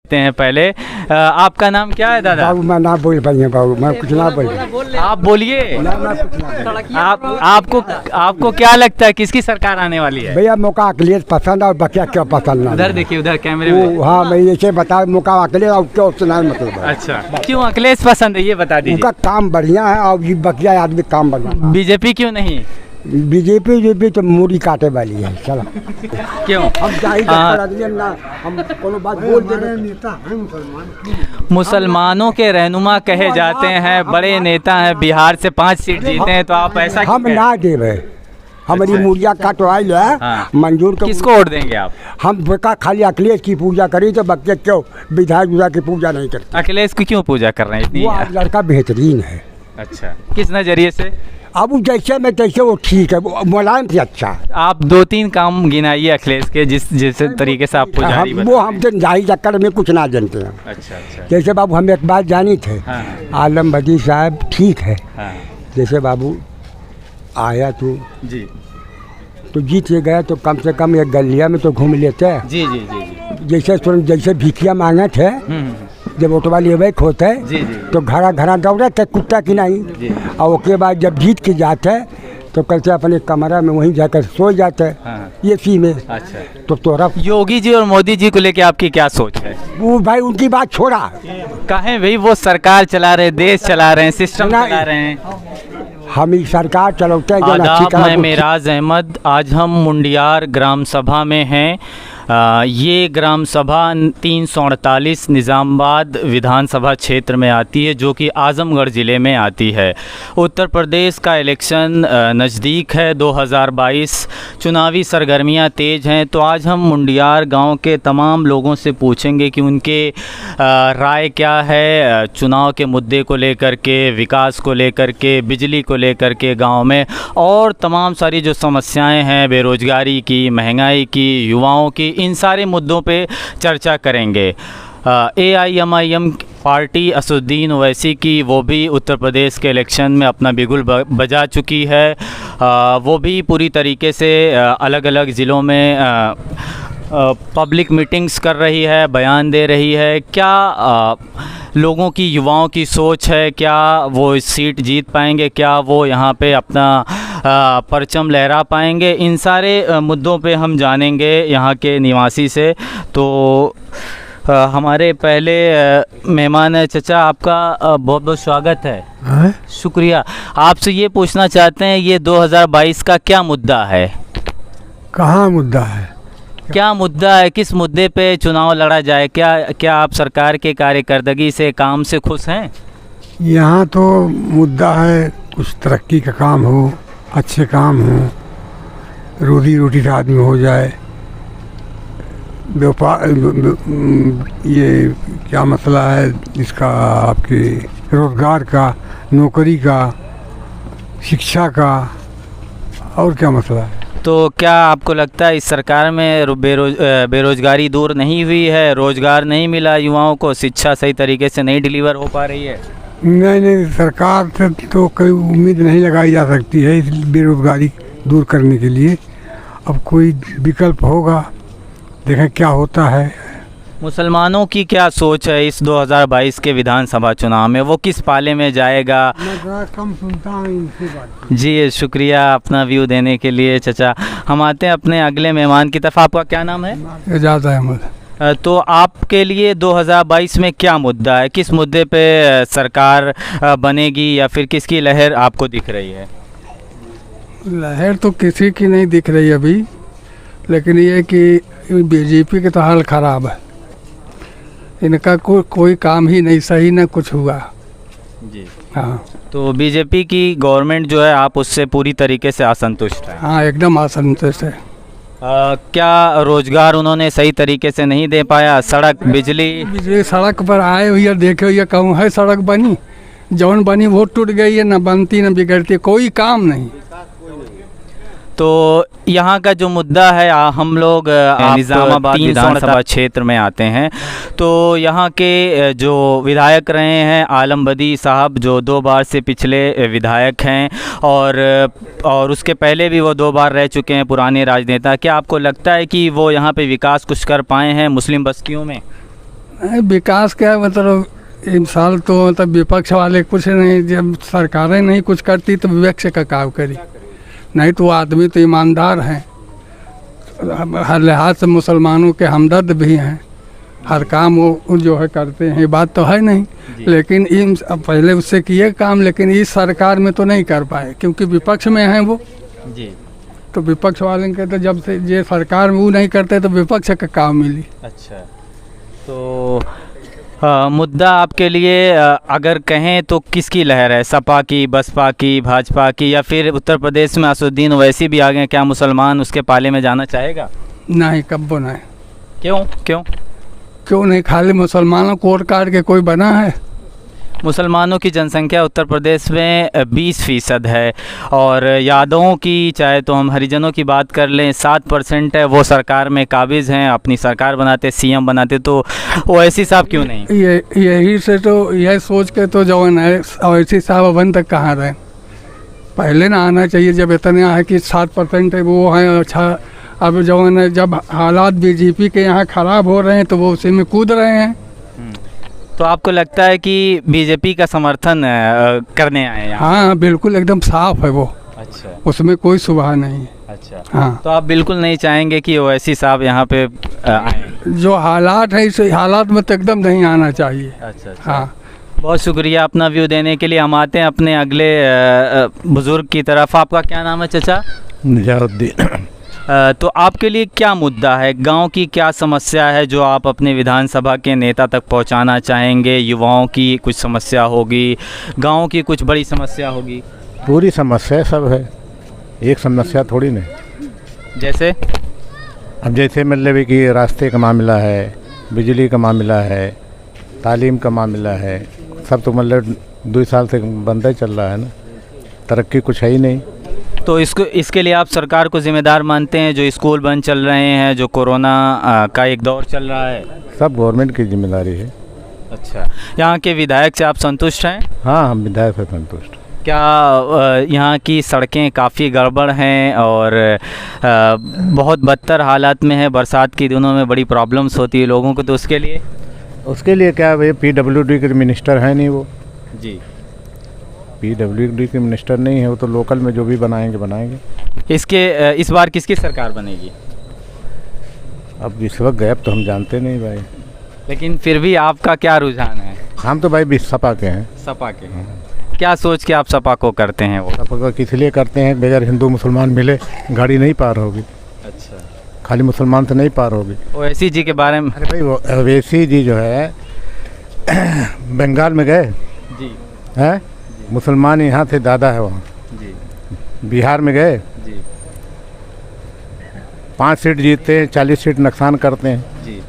देखते हैं पहले। आपका नाम क्या है दादा? बाबू मैं ना बोल पाइए बाबू, मैं कुछ ना बोल। आप बोलिए। आपको क्या लगता है किसकी सरकार आने वाली है? भैया मौका अखिलेश पसंद और बकिया क्यों पसंद ना? उधर देखिए, उधर कैमरे में। हाँ मैं ये बता, मौका अखिलेश और क्यों सुना मतलब। अच्छा, क्यों अखिलेश पसंद है ये बता दीजिए। उनका काम बढ़िया है और ये बकिया आदमी काम बढ़िया। बीजेपी क्यों नहीं? बीजेपी तो मूड़ी काटे वाली है। चलो क्यों? हम ना हम कोनो बात बोल दे। नेता हैं मुसलमानों के रहनुमा कहे जाते हैं, बड़े नेता हैं, बिहार से 5 सीट जीते हैं, तो आप ऐसा हम ना देवे। हमारी अच्छा। मूर्तियाँ कटवाई है। हाँ। मंजूर किसको वोट देंगे आप? हम बेका खाली अखिलेश की पूजा करी तो बच्चे क्यों विधायक की पूजा नहीं करते? अखिलेश की क्यों पूजा कर रहे हैं इतनी? वो आज लड़का बेहतरीन है। अच्छा, किस नजरिए से? अब वो जैसे में तैसे वो ठीक है, वो मुलायम से अच्छा। आप 2-3 काम गिनाइए अखिलेश के जिस तरीके से आप पुजारी वो हम तो जाही चक्कर में कुछ ना जानते हैं। अच्छा अच्छा। जैसे बाबू हम एक बात जानी थे। हाँ। आलम बदी साहब ठीक है। हाँ। जैसे बाबू आया जी तो जीत के गया तो कम से कम एक गलिया में तो घूम लेते हैं। जी जी जी जी। जैसे भिखिया मांगे थे जब ओटवा लिए होते जी जी। तो घरा घरा दौड़े थे कुत्ता की नहीं। और उसके बाद जब जीत के जाते तो कहते अपने कमरा में वहीं जाकर सो जाते। हाँ। ये सी में। अच्छा, तो तोरा योगी जी और मोदी जी को लेके आपकी क्या सोच है? वो भाई उनकी बात छोड़ा। कहें भाई वो सरकार चला रहे, देश चला रहे हैं, सिस्टम चला रहे हैं। हम ही सरकार चलाते हैं। आदाब, मैं मेराज अहमद। आज हम मुंडियार ग्राम सभा में हैं। ये ग्राम सभा 348 निज़ामाबाद विधानसभा क्षेत्र में आती है, जो कि आज़मगढ़ ज़िले में आती है। उत्तर प्रदेश का इलेक्शन नज़दीक है। 2022 चुनावी सरगर्मियां तेज़ हैं। तो आज हम मुंडियार गांव के तमाम लोगों से पूछेंगे कि उनके राय क्या है चुनाव के मुद्दे को लेकर के, विकास को लेकर के, बिजली को लेकर के गांव में, और तमाम सारी जो समस्याएं हैं बेरोज़गारी की, महंगाई की, युवाओं की, इन सारे मुद्दों पे चर्चा करेंगे। AIMIM पार्टी असदुद्दीन ओवैसी की, वो भी उत्तर प्रदेश के इलेक्शन में अपना बिगुल बजा चुकी है। वो भी पूरी तरीके से अलग अलग ज़िलों में पब्लिक मीटिंग्स कर रही है, बयान दे रही है। क्या लोगों की, युवाओं की सोच है? क्या वो इस सीट जीत पाएंगे? क्या वो यहाँ पे अपना परचम लहरा पाएंगे? इन सारे मुद्दों पे हम जानेंगे यहाँ के निवासी से। तो हमारे पहले मेहमान है चचा, आपका बहुत बहुत स्वागत है। शुक्रिया। आपसे ये पूछना चाहते हैं, ये 2022 का क्या मुद्दा है? कहाँ मुद्दा है? क्या मुद्दा है? किस मुद्दे पे चुनाव लड़ा जाए? क्या आप सरकार के कार्यकर्दगी से, काम से खुश हैं? यहाँ तो मुद्दा है कुछ तरक्की का काम हो, अच्छे काम हो, रोजी रोटी का आदमी हो जाए। व्यापार, ये क्या मसला है इसका, आपके रोज़गार का, नौकरी का, शिक्षा का, और क्या मसला है? तो क्या आपको लगता है इस सरकार में बेरोज़गारी दूर नहीं हुई है? रोज़गार नहीं मिला युवाओं को? शिक्षा सही तरीके से नहीं डिलीवर हो पा रही है? नहीं, सरकार से तो कोई उम्मीद नहीं लगाई जा सकती है इस बेरोज़गारी दूर करने के लिए। अब कोई विकल्प होगा, देखें क्या होता है। मुसलमानों की क्या सोच है इस 2022 के विधानसभा चुनाव में? वो किस पाले में जाएगा? मैं कम सुनता हूँ इनसे बात। जी शुक्रिया अपना व्यू देने के लिए चचा। हम आते हैं अपने अगले मेहमान की तरफ। आपका क्या नाम है? एजाज अहमद। तो आपके लिए 2022 में क्या मुद्दा है? किस मुद्दे पे सरकार बनेगी, या फिर किसकी लहर आपको दिख रही है? लहर तो किसी की नहीं दिख रही अभी, लेकिन ये कि बीजेपी के तो हाल ख़राब है। इनका कोई काम ही नहीं सही, न कुछ हुआ। जी हाँ। तो बीजेपी की गवर्नमेंट जो है, आप उससे पूरी तरीके से असंतुष्ट हैं? हाँ, एकदम असंतुष्ट है। क्या रोजगार उन्होंने सही तरीके से नहीं दे पाया? सड़क, बिजली सड़क पर आए हुए देखे हुए कहूँ है सड़क बनी, जौन बनी वो टूट गई है, न बनती न बिगड़ती, कोई काम नहीं। तो यहाँ का जो मुद्दा है, हम लोग निज़ामाबाद विधानसभा क्षेत्र में आते हैं। तो यहाँ के जो विधायक रहे हैं आलम बदी साहब, जो 2 बार से पिछले विधायक हैं, और उसके पहले भी वो 2 बार रह चुके हैं, पुराने राजनेता। क्या आपको लगता है कि वो यहाँ पे विकास कुछ कर पाए हैं मुस्लिम बस्तियों में? विकास क्या है, मतलब इस साल तो मतलब विपक्ष वाले कुछ नहीं, जब सरकारें नहीं कुछ करती तो विपक्ष का काम करी, नहीं तो वो आदमी तो ईमानदार हैं, हर लिहाज से मुसलमानों के हमदर्द भी हैं, हर काम वो जो है करते हैं, ये बात तो है नहीं। लेकिन इन पहले उससे किए काम, लेकिन इस सरकार में तो नहीं कर पाए क्योंकि विपक्ष में हैं वो। जी। तो विपक्ष वाले के तो जब से ये सरकार में वो नहीं करते तो विपक्ष का काम मिली। अच्छा, तो मुद्दा आपके लिए अगर कहें तो किसकी लहर है, सपा की, बसपा की, भाजपा की, या फिर उत्तर प्रदेश में असदुद्दीन ओवैसी भी आ गए, क्या मुसलमान उसके पाले में जाना चाहेगा? नहीं, कब्बो नहीं। क्यों क्यों क्यों नहीं? खाली मुसलमानों को वोट काट के कोई बना है? मुसलमानों की जनसंख्या उत्तर प्रदेश में 20% है, और यादवों की चाहे तो हम हरिजनों की बात कर लें 7% है, वो सरकार में काबिज हैं, अपनी सरकार बनाते, सीएम बनाते, तो ओवैसी साहब क्यों नहीं? यही से तो यह सोच के तो जवान है ओवैसी साहब अवन तक कहाँ रहे, पहले ना आना चाहिए जब इतना है कि 7% है वो है। अच्छा, अब जवान है जब हालात बीजेपी के यहाँ ख़राब हो रहे हैं तो वो उसी में कूद रहे हैं। तो आपको लगता है कि बीजेपी का समर्थन करने आए हैं? हाँ बिल्कुल, एकदम साफ है वो। अच्छा, उसमें कोई सुबह नहीं है। अच्छा, हाँ, तो आप बिल्कुल नहीं चाहेंगे कि ओवैसी साहब यहाँ पे आए? जो हालात है इस हालात में तो एकदम नहीं आना चाहिए। अच्छा, हाँ, बहुत शुक्रिया अपना व्यू देने के लिए। हम आते हैं अपने अगले बुज़ुर्ग की तरफ। आपका क्या नाम है चाचा? निजाउद्दीन। तो आपके लिए क्या मुद्दा है, गांव की क्या समस्या है जो आप अपने विधानसभा के नेता तक पहुंचाना चाहेंगे? युवाओं की कुछ समस्या होगी, गांव की कुछ बड़ी समस्या होगी? पूरी समस्या सब है, एक समस्या थोड़ी नहीं। जैसे? अब जैसे मतलब कि रास्ते का मामला है, बिजली का मामला है, तालीम का मामला है, सब तो मतलब 2 साल से बंद ही चल रहा है ना, तरक्की कुछ है ही नहीं। तो इसके लिए आप सरकार को जिम्मेदार मानते हैं? जो स्कूल बंद चल रहे हैं, जो कोरोना का एक दौर चल रहा है, सब गवर्नमेंट की जिम्मेदारी है। अच्छा, यहाँ के विधायक से आप संतुष्ट हैं? हाँ, हम विधायक से संतुष्ट। क्या यहाँ की सड़कें काफ़ी गड़बड़ हैं और बहुत बदतर हालात में है, बरसात के दिनों में बड़ी प्रॉब्लम्स होती है लोगों को, तो उसके लिए क्या भाई, PWD के मिनिस्टर हैं नहीं वो? जी, PWD के मिनिस्टर नहीं है वो, तो लोकल में जो भी बनाएंगे। इस बार किसकी सरकार बनेगी? अब इस वक्त गैप तो हम जानते नहीं भाई, लेकिन फिर भी आपका क्या रुझान है? हम तो भाई सपा के हैं। सपा के हैं। क्या सोच के आप सपा को करते हैं? वो सपा को किस लिए करते हैं? बगैर हिंदू मुसलमान मिले गाड़ी नहीं पार होगी। अच्छा, खाली मुसलमान तो नहीं पार होगी। ओवैसी जी के बारे में? अरे भाई, वो ओवैसी जी जो है बंगाल में गए जी, हैं, मुसलमान यहाँ से ज़्यादा है वहाँ। जी, बिहार में गए जी, 5 सीट जीतते हैं, 40 सीट नुकसान करते हैं। जी,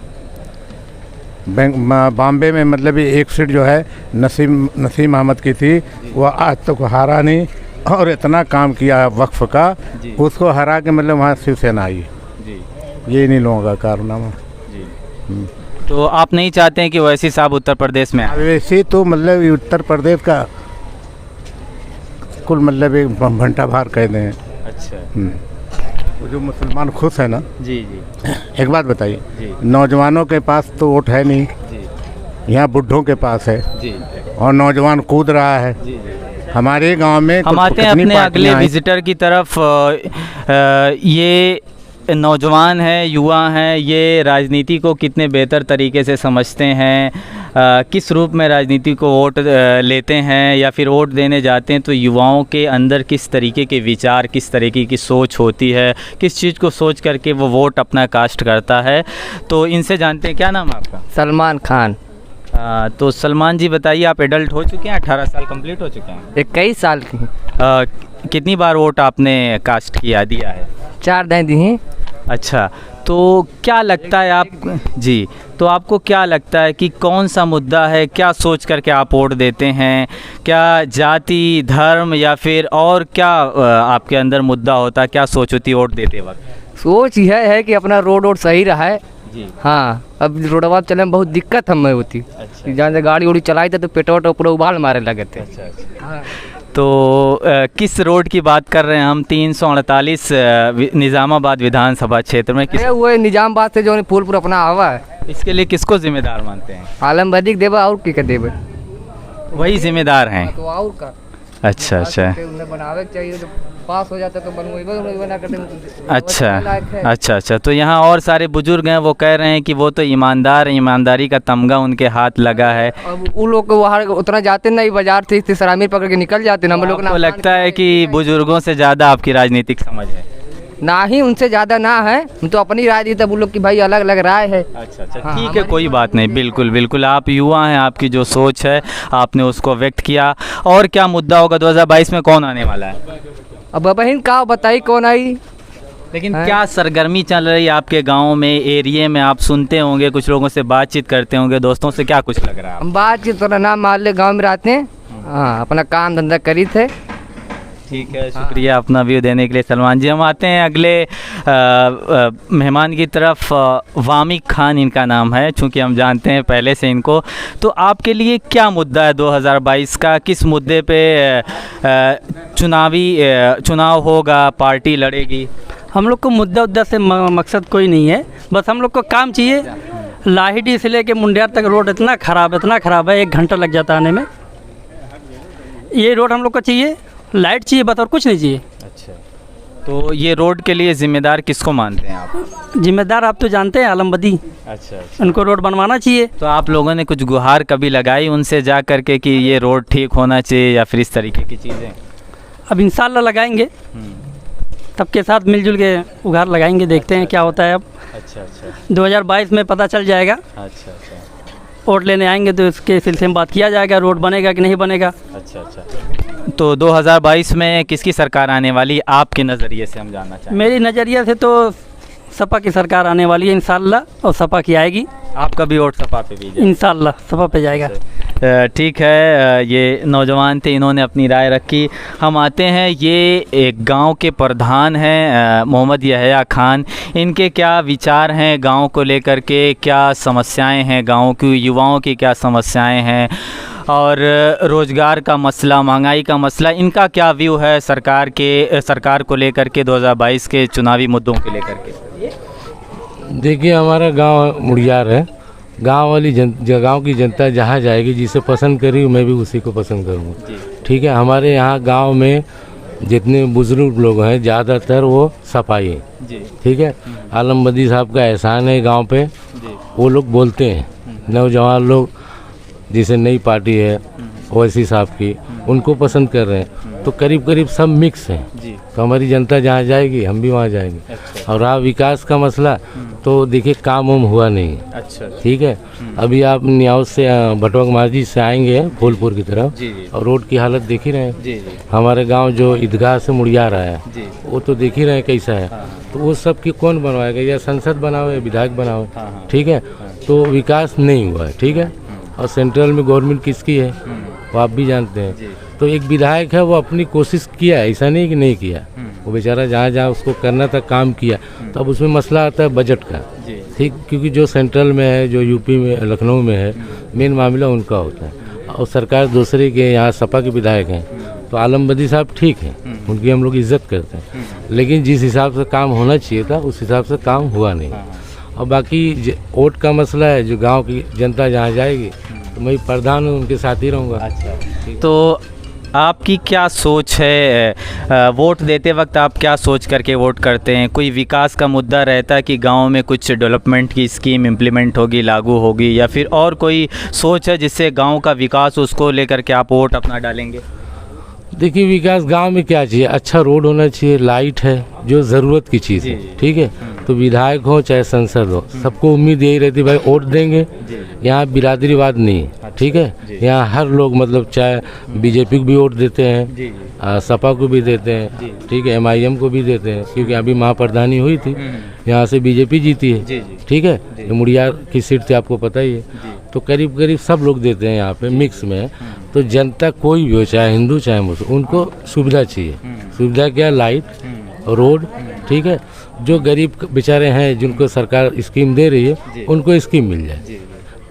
बॉम्बे में मतलब 1 सीट जो है नसीम अहमद की थी, वो आज तक हारा नहीं, और इतना काम किया वक्फ का, उसको हरा के मतलब वहाँ शिवसेना आई। जी, ये नहीं लोगों का कारनामा। जी। तो आप नहीं चाहते हैं कि ओवैसी साहब उत्तर प्रदेश में आए? वैसे तो मतलब उत्तर प्रदेश का कुल मतलब एक भंटा भार कह दें। अच्छा, वो जो मुसलमान खुश है ना। जी, जी, एक बात बताइए, जी, नौजवानों के पास तो वोट है नहीं, जी, यहाँ बुढ़ों के पास है, जी, और नौजवान कूद रहा है। जी, जी। हमारे गांव में हम आते हैं अपने अगले विजिटर की तरफ। ये नौजवान हैं, युवा हैं, ये राजनीति को कितने बेहतर तरीके से समझते हैं, किस रूप में राजनीति को वोट लेते हैं या फिर वोट देने जाते हैं, तो युवाओं के अंदर किस तरीके के विचार, किस तरीके की सोच होती है, किस चीज़ को सोच करके वो वोट अपना कास्ट करता है, तो इनसे जानते हैं। क्या नाम है आपका? सलमान खान। तो सलमान जी बताइए, आप एडल्ट हो चुके हैं, 18 साल कंप्लीट हो चुके हैं? 21 साल की। कितनी बार वोट आपने कास्ट दिया है? 4 दाएँ दी हैं। अच्छा, तो क्या लगता है आप जी, तो आपको क्या लगता है कि कौन सा मुद्दा है, क्या सोच करके आप वोट देते हैं? क्या जाति, धर्म, या फिर और क्या आपके अंदर मुद्दा होता है, क्या सोच होती है वोट देते वक्त? सोच यह है कि अपना रोड सही रहा है जी। हाँ, अब रोडवा चलने में बहुत दिक्कत हमें होती। अच्छा, जहाँ से गाड़ी उड़ी चलाई थे तो पेट्रोल पूरा उबाल मारे लगे थे। अच्छा, अच्छा। हाँ। तो किस रोड की बात कर रहे हैं हम? 348 निज़ामाबाद विधानसभा क्षेत्र में किस, ये वो निजामबाद से जो फूलपुर अपना आवा है, इसके लिए किसको जिम्मेदार मानते हैं? आलम बदीक देवा और की देवे वही जिम्मेदार हैं। तो और का अच्छा अच्छा उन्हें बनावे के चाहिए, तो पास हो जाता तो बनवेबे बना करते। अच्छा अच्छा। तो यहाँ और सारे बुजुर्ग हैं, वो कह रहे हैं कि वो तो ईमानदार हैं, ईमानदारी का तमगा उनके हाथ लगा है। अब उन लोग को वहाँ उतना जाते नहीं, बाजार से सरामीर पकड़ के निकल जाते ना। हम लोग आपको लगता है कि बुजुर्गों से ज़्यादा आपकी राजनीतिक समझ है? ना ही उनसे ज़्यादा ना है, हम तो अपनी राय दी, तब उन लोग की भाई अलग अलग राय है। अच्छा अच्छा, ठीक है, कोई बात नहीं, बिल्कुल बिल्कुल, आप युवा हैं, आपकी जो सोच है आपने उसको व्यक्त किया। और क्या मुद्दा होगा 2022 में, कौन आने वाला है? अब बहन का बताई कौन आई। लेकिन क्या सरगर्मी चल रही है आपके गांव में, एरिया में? आप सुनते होंगे, कुछ लोगों से बातचीत करते होंगे, दोस्तों से, क्या कुछ लग रहा है? हम बातचीत थोड़ा नाम मान ले, गाँव में रहते हैं, हाँ अपना काम धंधा करी थे। ठीक है, शुक्रिया अपना व्यू देने के लिए सलमान जी। हम आते हैं अगले मेहमान की तरफ। वामिक खान इनका नाम है, चूँकि हम जानते हैं पहले से इनको। तो आपके लिए क्या मुद्दा है 2022 का? किस मुद्दे पे चुनाव होगा, पार्टी लड़ेगी? हम लोग को मुद्दा से मकसद कोई नहीं है, बस हम लोग को काम चाहिए। लाहिड़ी से लेके मुंडियार तक रोड इतना ख़राब है, 1 घंटा लग जाता आने में। ये रोड हम लोग को चाहिए, लाइट चाहिए, बस और कुछ नहीं चाहिए। अच्छा, तो ये रोड के लिए जिम्मेदार किसको मानते हैं आप? जिम्मेदार आप तो जानते हैं, आलम बदी। अच्छा, उनको रोड बनवाना चाहिए। तो आप लोगों ने कुछ गुहार कभी लगाई उनसे जा कर के कि ये रोड ठीक होना चाहिए, या फिर इस तरीके की चीज़ें? अब इंशाल्लाह लगाएंगे, सबके साथ मिलजुल के उघार लगाएंगे, देखते हैं क्या होता है। अब अच्छा अच्छा 2022 में पता चल जाएगा। अच्छा अच्छा वोट लेने आएंगे तो इसके सिलसिले में बात किया जाएगा, रोड बनेगा कि नहीं बनेगा। अच्छा अच्छा। तो 2022 में किसकी सरकार आने वाली आपके नज़रिए से, हम जानना चाहेंगे? मेरी नज़रिया से तो सपा की सरकार आने वाली है इंशाल्लाह, और सपा की आएगी। आपका भी वोट सपा पे भी? इंशाल्लाह सपा पे जाएगा। ठीक है, ये नौजवान थे, इन्होंने अपनी राय रखी। हम आते हैं, ये एक गांव के प्रधान हैं मोहम्मद यहया खान। इनके क्या विचार हैं गांव को लेकर के, क्या समस्याएं हैं गांव की, युवाओं की क्या समस्याएं हैं, और रोज़गार का मसला, महंगाई का मसला, इनका क्या व्यू है सरकार को लेकर के 2022 के चुनावी मुद्दों के लेकर के? देखिए, हमारा गांव मुड़ियार है। गांव की जनता जहां जाएगी, जिसे पसंद करेगी, मैं भी उसी को पसंद करूंगा। ठीक है, हमारे यहाँ गांव में जितने बुजुर्ग लोग हैं ज़्यादातर वो सफाई हैं। ठीक है, आलम बदी साहब का एहसान है गांव पे, वो लोग बोलते हैं। नौजवान लोग, जैसे नई पार्टी है ओवैसी साहब की, उनको पसंद कर रहे हैं। तो करीब करीब सब मिक्स हैं। तो हमारी जनता जहाँ जाएगी हम भी वहाँ जाएंगे। और रहा विकास का मसला, तो देखिए काम वाम हुआ नहीं। अच्छा, ठीक है, अभी आप न्याउस से भटवक मार्जी से आएंगे फूलपुर की तरफ, और रोड की हालत देख ही रहे हैं। हमारे गांव जो ईदगाह से मुड़ियार आया, वो तो देख ही रहे हैं कैसा है। तो वो सब की कौन बनवाएगा? या संसद बनाओ या विधायक बनाओ। ठीक है, तो विकास नहीं हुआ है। ठीक है, और सेंट्रल में गवर्नमेंट किसकी है वो आप भी जानते हैं। तो एक विधायक है, वो अपनी कोशिश किया, ऐसा नहीं कि नहीं किया। वो बेचारा जहाँ जहाँ उसको करना था काम किया। तो अब उसमें मसला आता है बजट का। ठीक, क्योंकि जो सेंट्रल में है, जो यूपी में, लखनऊ में है, मेन मामला उनका होता है। और सरकार दूसरे के, यहाँ सपा के विधायक हैं। तो आलम बदी साहब ठीक हैं, उनकी हम लोग इज्जत करते हैं। लेकिन जिस हिसाब से काम होना चाहिए था, उस हिसाब से काम हुआ नहीं। और बाकी वोट का मसला है, जो गाँव की जनता जहाँ जाएगी, तो मैं प्रधान हूँ, उनके साथ ही रहूँगा। अच्छा, तो आपकी क्या सोच है? वोट देते वक्त आप क्या सोच करके वोट करते हैं? कोई विकास का मुद्दा रहता है कि गांव में कुछ डेवलपमेंट की स्कीम इम्प्लीमेंट होगी, लागू होगी, या फिर और कोई सोच है जिससे गांव का विकास, उसको लेकर के आप वोट अपना डालेंगे? देखिए, विकास गांव में क्या चाहिए? अच्छा रोड होना चाहिए, लाइट है, जो ज़रूरत की चीज़ है। ठीक है, तो विधायक हो चाहे संसद हो, सबको उम्मीद यही रहती है भाई वोट देंगे। यहाँ बिरादरीवाद नहीं है। ठीक है, यहाँ हर लोग, मतलब चाहे बीजेपी को भी वोट देते हैं, सपा को भी देते हैं। ठीक है, MIM को भी देते हैं, क्योंकि अभी महाप्रधानी हुई थी, यहाँ से बीजेपी जीती है। ठीक है, ये मुड़ियार की सीट थी, आपको पता ही है। तो करीब करीब सब लोग देते हैं यहाँ पे, मिक्स में। तो जनता कोई भी हो, चाहे हिंदू चाहे मुस्लिम, उनको सुविधा चाहिए। सुविधा क्या? Light, road. ठीक है, जो गरीब बेचारे हैं, जिनको सरकार स्कीम दे रही है, उनको स्कीम मिल जाए।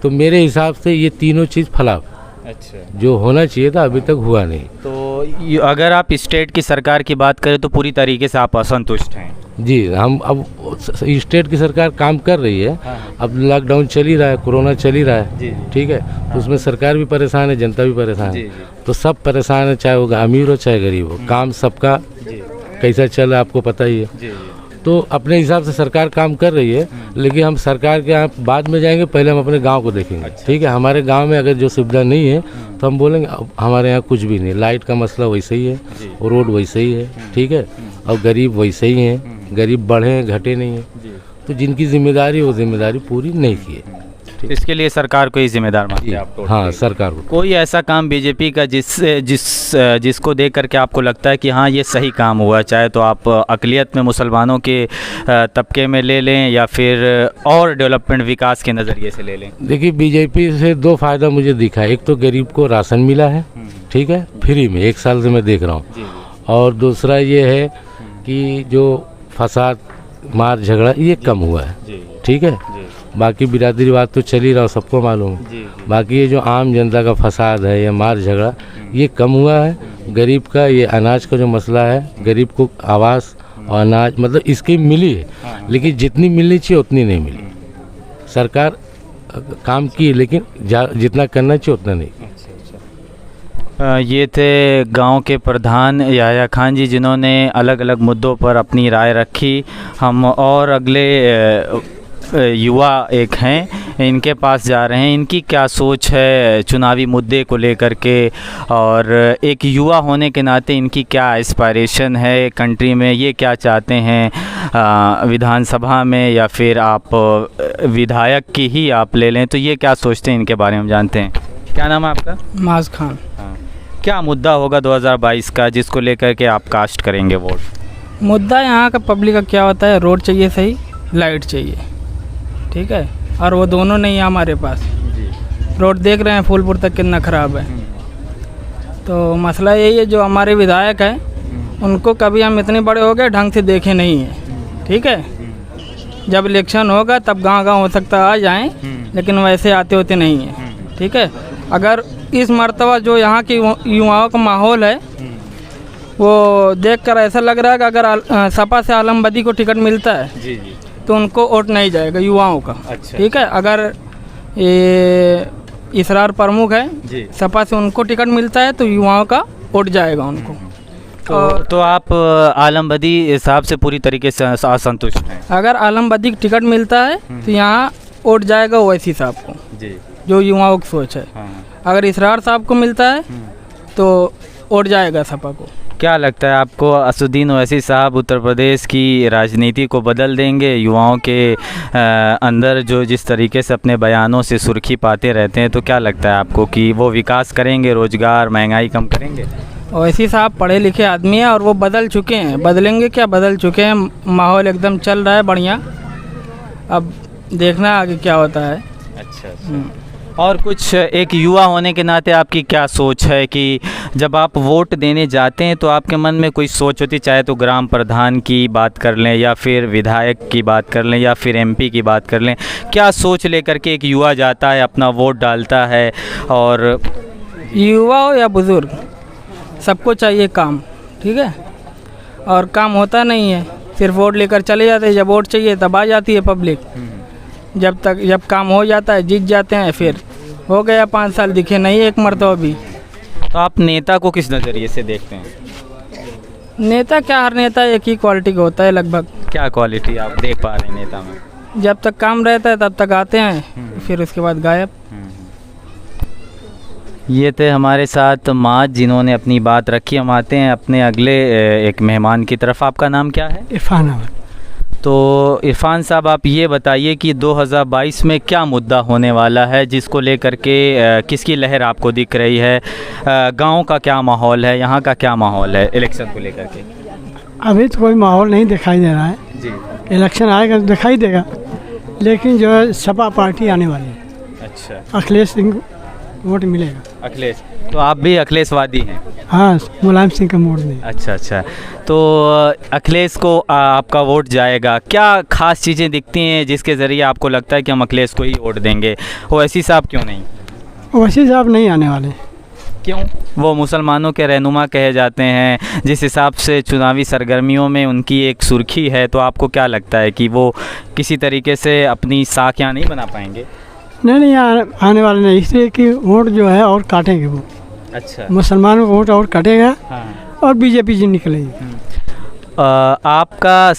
तो मेरे हिसाब से ये तीनों चीज़ फलाप, अच्छा, जो होना चाहिए था अभी तक हुआ नहीं। तो अगर आप स्टेट की सरकार की बात करें तो पूरी तरीके से आप असंतुष्ट हैं? जी, हम अब स्टेट की सरकार काम कर रही है। अब लॉकडाउन चल ही रहा है, कोरोना चल ही रहा है, ठीक है। तो उसमें सरकार भी परेशान है, जनता भी परेशान है, तो सब परेशान है, चाहे वो अमीर हो चाहे गरीब हो। काम सबका कैसा चल रहा है आपको पता ही है। तो अपने हिसाब से सरकार काम कर रही है, लेकिन हम सरकार के यहाँ बाद में जाएंगे, पहले हम अपने गांव को देखेंगे। ठीक है, हमारे गांव में अगर जो सुविधा नहीं है तो हम बोलेंगे हमारे यहाँ कुछ भी नहीं। लाइट का मसला वैसे ही है, रोड वैसे ही है, ठीक है, और गरीब वैसे ही हैं, गरीब बढ़े हैं घटे नहीं है। तो जिनकी जिम्मेदारी वो जिम्मेदारी पूरी नहीं की है। इसके लिए सरकार को ही जिम्मेदार मानते हैं आप? हाँ, सरकार को। कोई ऐसा काम बीजेपी का जिसको देख करके आपको लगता है कि हाँ ये सही काम हुआ, चाहे तो आप अक़लियत में मुसलमानों के तबके में ले लें या फिर और डेवलपमेंट विकास के नज़रिए से ले लें? देखिए, बीजेपी से दो फायदा मुझे दिखा। एक तो गरीब को राशन मिला है, ठीक है, फ्री में, 1 साल से मैं देख रहा हूँ। और दूसरा ये है कि जो फसाद मार झगड़ा ये कम हुआ है, ठीक है। बाकी बिरादरीवाद तो चल ही रहा, सबको मालूम है। बाकी ये जो आम जनता का फसाद है या मार झगड़ा ये कम हुआ है। गरीब का ये अनाज का जो मसला है, गरीब को आवास और अनाज मतलब इसकी मिली है, लेकिन जितनी मिलनी चाहिए उतनी नहीं मिली। सरकार काम की लेकिन जितना करना चाहिए उतना नहीं। ये थे गांव के प्रधान याया खान जी, जिन्होंने अलग अलग मुद्दों पर अपनी राय रखी। हम और अगले युवा एक हैं, इनके पास जा रहे हैं। इनकी क्या सोच है चुनावी मुद्दे को लेकर के, और एक युवा होने के नाते इनकी क्या एस्पायरेशन है कंट्री में, ये क्या चाहते हैं विधानसभा में, या फिर आप विधायक की ही आप ले लें, तो ये क्या सोचते हैं इनके बारे में जानते हैं। क्या नाम है आपका? माज खान। क्या मुद्दा होगा 2022 का जिसको लेकर के आप कास्ट करेंगे वोट? मुद्दा यहाँ का पब्लिक का क्या होता है, रोड चाहिए सही, लाइट चाहिए, ठीक है, और वो दोनों नहीं है हमारे पास। रोड देख रहे हैं फूलपुर तक कितना ख़राब है। तो मसला यही है, जो हमारे विधायक हैं उनको कभी हम इतने बड़े हो गए ढंग से देखे नहीं हैं, ठीक है। जब इलेक्शन होगा तब गांव-गांव हो सकता आ जाएं, लेकिन वैसे आते होते नहीं हैं, ठीक है। अगर इस मर्तबा जो यहाँ की युवाओं का माहौल है वो देखकर ऐसा लग रहा है कि अगर सपा से आलम बदी को टिकट मिलता है तो उनको वोट नहीं जाएगा युवाओं का। अच्छा। ठीक है, अगर ये इसरार प्रमुख है सपा से उनको टिकट मिलता है तो युवाओं का वोट जाएगा उनको। तो आप आलम बदी साहब से पूरी तरीके से असंतुष्ट हैं? अगर आलम बदी टिकट मिलता है तो यहाँ वोट जाएगा ओवैसी साहब को, जो युवाओं की सोच है। अगर इसरार साहब को मिलता है तो वोट जाएगा सपा को। क्या लगता है आपको, असदुद्दीन ओवैसी साहब उत्तर प्रदेश की राजनीति को बदल देंगे? युवाओं के अंदर जो जिस तरीके से अपने बयानों से सुर्खी पाते रहते हैं, तो क्या लगता है आपको कि वो विकास करेंगे, रोजगार महंगाई कम करेंगे? ओवैसी साहब पढ़े लिखे आदमी हैं और वो बदल चुके हैं। बदलेंगे क्या, बदल चुके हैं। माहौल एकदम चल रहा है बढ़िया, अब देखना आगे क्या होता है। अच्छा। और कुछ एक युवा होने के नाते आपकी क्या सोच है कि जब आप वोट देने जाते हैं तो आपके मन में कोई सोच होती, चाहे तो ग्राम प्रधान की बात कर लें या फिर विधायक की बात कर लें या फिर एमपी की बात कर लें, क्या सोच लेकर के एक युवा जाता है, अपना वोट डालता है? और युवा हो या बुज़ुर्ग, सबको चाहिए काम, ठीक है, और काम होता नहीं है, सिर्फ वोट लेकर चले जाते हैं। जब वोट चाहिए तब आ जाती है पब्लिक। जब काम हो जाता है, जीत जाते हैं, फिर हो गया 5 साल, दिखे नहीं एक मरतबा भी। तो आप नेता को किस नज़रिए से देखते हैं? नेता क्या, हर नेता एक ही क्वालिटी का होता है लगभग। क्या क्वालिटी आप देख पा रहे हैं नेता में? जब तक काम रहता है तब तक आते हैं, फिर उसके बाद गायब। ये थे हमारे साथ माज, जिन्होंने अपनी बात रखी। हम आते हैं अपने अगले एक मेहमान की तरफ। आपका नाम क्या है? इरफान अहमद। तो इरफान साहब, आप ये बताइए कि 2022 में क्या मुद्दा होने वाला है जिसको लेकर के किसकी लहर आपको दिख रही है? गांव का क्या माहौल है, यहाँ का क्या माहौल है इलेक्शन को लेकर के? अभी तो कोई माहौल नहीं दिखाई दे रहा है जी। इलेक्शन आएगा तो दिखाई देगा, लेकिन जो है सपा पार्टी आने वाली है। अच्छा। अखिलेश सिंह वोट मिलेगा। अखिलेश, तो आप भी अखिलेशवादी हैं? हाँ, मुलायम सिंह का वोट नहीं। अच्छा अच्छा, तो अखिलेश को आपका वोट जाएगा। क्या खास चीज़ें दिखती हैं जिसके ज़रिए आपको लगता है कि हम अखिलेश को ही वोट देंगे? ओवैसी साहब क्यों नहीं? ओवैसी साहब नहीं आने वाले। क्यों? वो मुसलमानों के रहनुमा कहे जाते हैं, जिस हिसाब से चुनावी सरगर्मियों में उनकी एक सुर्खी है, तो आपको क्या लगता है कि वो किसी तरीके से अपनी साख यहाँ नहीं बना पाएंगे? नहीं आने वाले नहीं, इसलिए कि वोट जो है और काटेंगे वो। अच्छा। मुसलमानों को वोट और काटेगा हाँ। और बीजेपी जी निकलेगी। आपका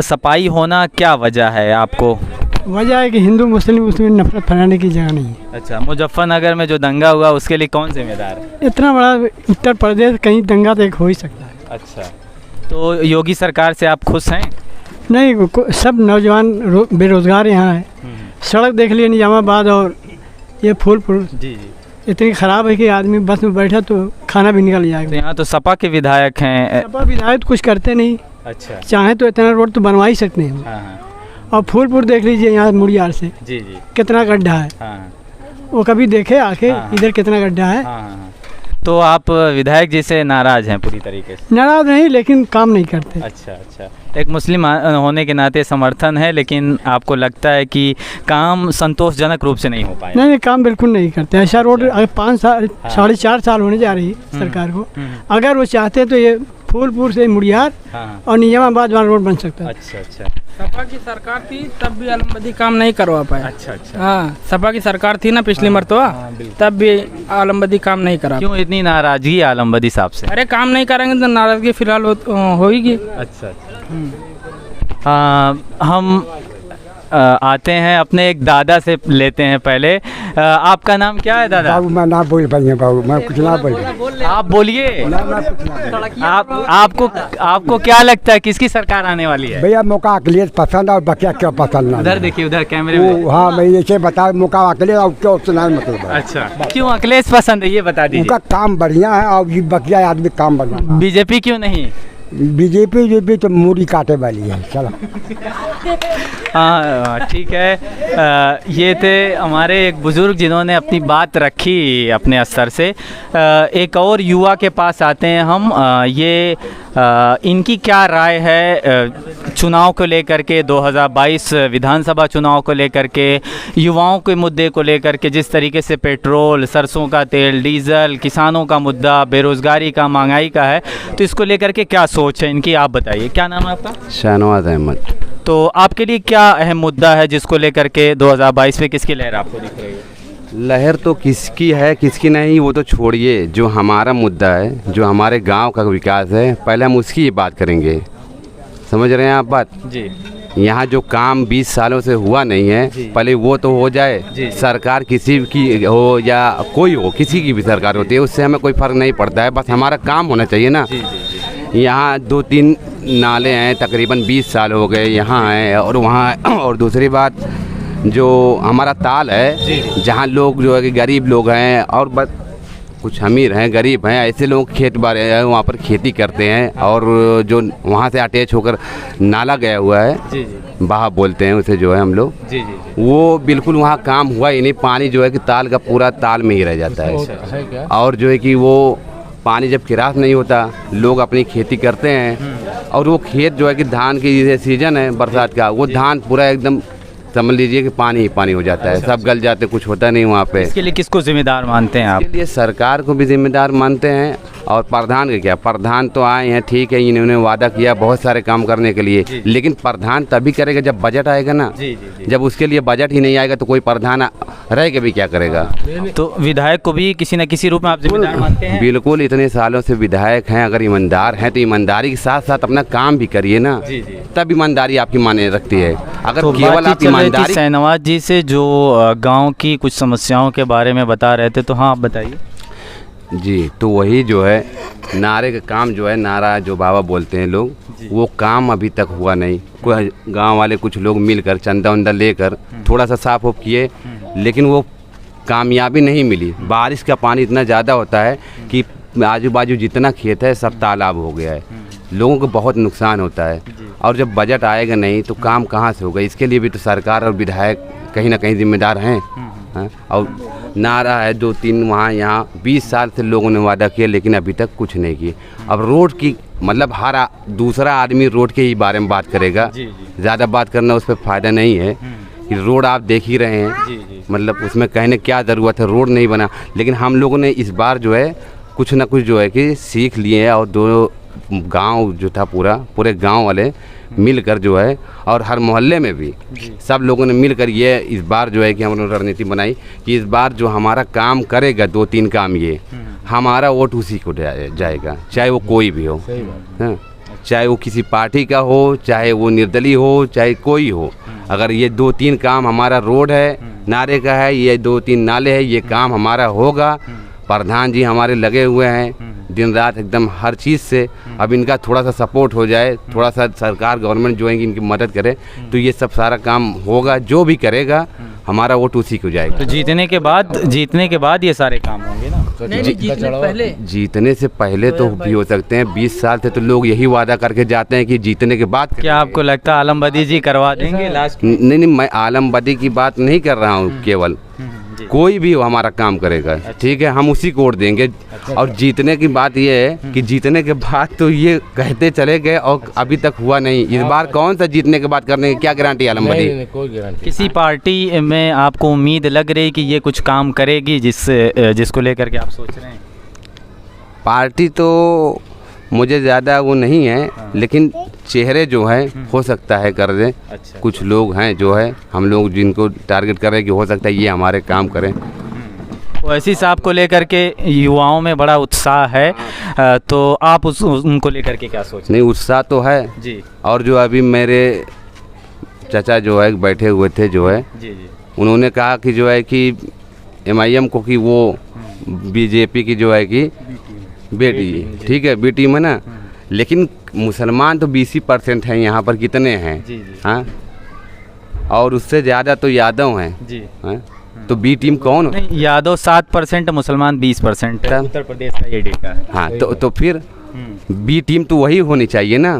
सपाई होना क्या वजह है आपको? वजह है कि हिंदू मुस्लिम उसमें नफरत फैलाने की जगह नहीं है। अच्छा, मुजफ्फरनगर में जो दंगा हुआ उसके लिए कौन जिम्मेदार है? इतना बड़ा उत्तर प्रदेश, कहीं दंगा तो एक हो ही सकता है। अच्छा, तो योगी सरकार से आप खुश हैं? नहीं, सब नौजवान बेरोजगार यहाँ है। सड़क देख लिए निजामाबाद और ये फूलपुर जी इतनी ख़राब है कि आदमी बस में बैठा तो खाना भी निकल जाएगा। तो यहाँ तो सपा के विधायक हैं। सपा विधायक कुछ करते नहीं। अच्छा। चाहे तो इतना रोड तो बनवा ही सकते हैं। हाँ। और फूलपुर देख लीजिए, यहाँ मुड़ियार से जी कितना गड्ढा है। हाँ। वो कभी देखे आके हाँ। इधर कितना गड्ढा है। हाँ। तो आप विधायक जी से नाराज़ हैं पूरी तरीके से? नाराज़ नहीं, लेकिन काम नहीं करते। अच्छा। एक मुस्लिम होने के नाते समर्थन है, लेकिन आपको लगता है कि काम संतोषजनक रूप से नहीं हो पाया? नहीं, काम बिल्कुल नहीं करते। ऐसा रोड अगर 5 साल 4.5 साल होने जा रही है सरकार को, अगर वो चाहते तो ये फूलपुर से मुड़ियार और निजामाबाद वाला रोड बन सकता है। अच्छा। सपा की सरकार थी तब भी आलमबदी काम नहीं करवा पाया। अच्छा। हाँ, सपा की सरकार थी ना पिछली मरतबा, तब भी आलमबदी काम नहीं करा। क्यों इतनी नाराजगी आलमबदी साहब से? अरे काम नहीं करेंगे तो नाराजगी फिलहाल होगी। अच्छा। हम आते हैं अपने एक दादा से लेते हैं पहले। आपका नाम क्या है दादा? बाबू मैं ना बोल पाइए बाबू, मैं कुछ ना बोल। आप बोलिए। आपको क्या लगता है किसकी सरकार आने वाली है? भैया मौका अखिलेश पसंद और बकिया क्यों पसंद ना? उधर देखिए, उधर कैमरे में। हाँ, मैं ऐसे बता, मौका अखिलेश और क्यों सुना मतलब। अच्छा, क्यों अखिलेश पसंद है ये बता दीजिए। उनका काम बढ़िया है और ये बकिया आदमी काम बढ़िया। बीजेपी क्यों नहीं? बीजेपी तो मूड़ी काटे वाली है। चलो हाँ, ठीक है। ये थे हमारे एक बुज़ुर्ग जिन्होंने अपनी बात रखी अपने स्तर से। एक और युवा के पास आते हैं हम। इनकी क्या राय है चुनाव को लेकर के, 2022 विधानसभा चुनाव को लेकर के, युवाओं के मुद्दे को लेकर के, जिस तरीके से पेट्रोल, सरसों का तेल, डीजल, किसानों का मुद्दा, बेरोज़गारी का, महंगाई का है, तो इसको लेकर के क्या सोच है इनकी, आप बताइए। क्या नाम है आपका? शाहनवाज अहमद। तो आपके लिए क्या अहम मुद्दा है जिसको लेकर के 2022 में किसकी लहर आपको दिख रही है? लहर तो किसकी है किसकी नहीं वो तो छोड़िए, जो हमारा मुद्दा है, जो हमारे गांव का विकास है, पहले हम उसकी बात करेंगे। समझ रहे हैं आप बात? जी। यहाँ जो काम 20 सालों से हुआ नहीं है, पहले वो तो हो जाए। सरकार किसी की हो या कोई हो, किसी की भी सरकार होती है, उससे हमें कोई फ़र्क नहीं पड़ता है, बस हमारा काम होना चाहिए ना। यहाँ 2-3 नाले हैं, तकरीबन 20 साल हो गए यहाँ हैं और वहाँ। और दूसरी बात, जो हमारा ताल है, जहाँ लोग जो है कि गरीब लोग हैं और बस कुछ अमीर हैं, गरीब हैं, ऐसे लोग खेत बारे हैं, वहाँ पर खेती करते हैं। और जो वहाँ से अटैच होकर नाला गया हुआ है, बाहा बोलते हैं उसे, जो है हम लोग, वो बिल्कुल वहाँ काम हुआ ही नहीं। पानी जो है कि ताल का पूरा ताल में ही रह जाता है। और जो है कि वो पानी जब किरास नहीं होता, लोग अपनी खेती करते हैं और वो खेत जो है कि धान की सीजन है बरसात का, वो धान पूरा एकदम समझ लीजिए कि पानी ही पानी हो जाता है। सब गल जाते, कुछ होता नहीं वहाँ पे। इसके लिए किसको जिम्मेदार मानते हैं आप? इसके लिए सरकार को भी जिम्मेदार मानते हैं और प्रधान के क्या, प्रधान तो आए हैं, ठीक है, इन्होंने वादा किया बहुत सारे काम करने के लिए, लेकिन प्रधान तभी करेगा जब बजट आएगा ना। जब उसके लिए बजट ही नहीं आएगा तो कोई प्रधान रह के भी क्या करेगा? तो विधायक को भी किसी न किसी रूप में आप जिम्मेदार मानते हैं? बिल्कुल, इतने सालों से विधायक हैं, अगर ईमानदार हैं तो ईमानदारी के साथ साथ अपना काम भी करिए ना, तब ईमानदारी आपकी माने रखती है। अगर तो केवल आप ईमानदारी। शाहनवाज जी से जो गांव की कुछ समस्याओं के बारे में बता रहे थे, तो हाँ आप बताइए। जी, तो वही जो है नारे का काम जो है, नारा जो बाबा बोलते हैं लोग, वो काम अभी तक हुआ नहीं। कोई गांव वाले कुछ लोग मिलकर चंदा वंदा लेकर थोड़ा सा साफ ऑफ किए, लेकिन वो कामयाबी नहीं मिली। बारिश का पानी इतना ज़्यादा होता है कि आजू बाजू जितना खेत है सब तालाब हो गया है, लोगों को बहुत नुकसान होता है। और जब बजट आएगा नहीं तो काम कहाँ से होगा? इसके लिए भी तो सरकार और विधायक कहीं ना कहीं जिम्मेदार हैं। और नारा है 2-3 वहाँ यहाँ 20 साल से लोगों ने वादा किया, लेकिन अभी तक कुछ नहीं किए। अब रोड की मतलब हर दूसरा आदमी रोड के ही बारे में बात करेगा, ज़्यादा बात करना उस पर फ़ायदा नहीं है, कि रोड आप देख ही रहे हैं, मतलब उसमें कहने क्या ज़रूरत है, रोड नहीं बना। लेकिन हम लोगों ने इस बार जो है कुछ ना कुछ जो है कि सीख लिए हैं, और दो गांव जो था पूरे गांव वाले मिलकर जो है, और हर मोहल्ले में भी सब लोगों ने मिलकर ये इस बार जो है कि हम लोगों ने रणनीति बनाई कि इस बार जो हमारा काम करेगा 2-3 काम, ये हमारा वोट उसी को जाएगा, चाहे वो कोई भी हो, हाँ, चाहे वो किसी पार्टी का हो, चाहे वो निर्दलीय हो, चाहे कोई हो। अगर ये 2-3 काम हमारा रोड है, नाले का है, ये 2-3 नाले है, ये काम हमारा होगा। प्रधान जी हमारे लगे हुए हैं दिन रात एकदम हर चीज़ से। अब इनका थोड़ा सा सपोर्ट हो जाए, थोड़ा सा सरकार गवर्नमेंट जो है कि इनकी मदद करे, तो ये सब सारा काम होगा। जो भी करेगा हमारा वोट उसी को जाएगा। तो जीतने के बाद ये सारे काम होंगे ना? जीतने से पहले तो भी हो सकते हैं। 20 साल से तो लोग यही वादा करके जाते हैं कि जीतने के बाद। क्या आपको लगता है आलमबदी जी करवा देंगे लास्ट? नहीं, मैं आलमबदी की बात नहीं कर रहा हूँ, केवल कोई भी हमारा काम करेगा, ठीक है, हम उसी को वोट देंगे। और जीतने की बात ये है कि जीतने के बाद तो ये कहते चले गए और अभी तक हुआ नहीं। इस बार कौन सा जीतने के बाद करने की क्या गारंटी आलमबदी? कोई गारंटी। किसी पार्टी में आपको उम्मीद लग रही कि ये कुछ काम करेगी जिसको लेकर के आप सोच रहे हैं? पार्टी तो मुझे ज़्यादा वो नहीं है, लेकिन चेहरे जो हैं हो सकता है कर दें। अच्छा। कुछ लोग हैं जो है हम लोग जिनको टारगेट कर रहे हैं कि हो सकता है ये हमारे काम करें। ओवैसी साहब को लेकर के युवाओं में बड़ा उत्साह है, तो आप उनको लेकर के क्या सोच रहे नहीं, उत्साह तो है जी। और जो अभी मेरे चाचा जो है बैठे हुए थे जो है जी, उन्होंने कहा कि जो है कि MIM को कि वो BJP की जो है कि बेटी, ठीक है, बी टीम है ना, लेकिन मुसलमान तो 20% हैं यहाँ पर, कितने हैं? हाँ, और उससे ज़्यादा तो यादव हैं जी। हाँ? तो बी टीम कौन? नहीं, यादव 7%, मुसलमान 20% है, उत्तर प्रदेश का ये डेटा है। हाँ, तो फिर बी टीम तो वही होनी चाहिए ना।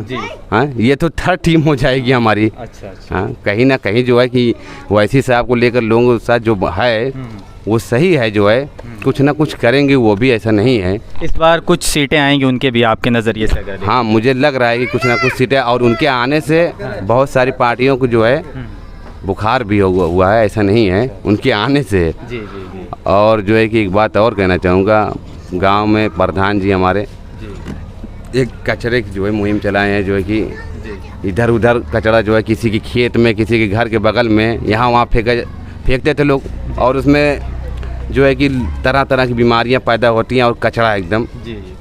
हाँ, ये तो थर्ड टीम हो जाएगी हमारी। अच्छा। हाँ, कहीं ना कहीं जो है कि ओवैसी साहब को लेकर लोगों के साथ जो है वो सही है, जो है कुछ ना कुछ करेंगे, वो भी ऐसा नहीं है। इस बार कुछ सीटें आएंगी उनके भी आपके नज़रिए से अगर? हाँ, मुझे लग रहा है कि कुछ ना कुछ सीटें, और उनके आने से बहुत सारी पार्टियों को जो है बुखार भी हुआ है, ऐसा नहीं है, उनके आने से। जी जी जी। और जो है कि एक बात और कहना चाहूँगा, गांव में प्रधान जी हमारे एक कचरे की जो है मुहिम चलाए हैं, जो है कि इधर उधर कचरा जो है किसी के खेत में, किसी के घर के बगल में, यहाँ वहाँ फेंकते थे लोग, और उसमें जो है कि तरह तरह की बीमारियां पैदा होती हैं, और कचरा एकदम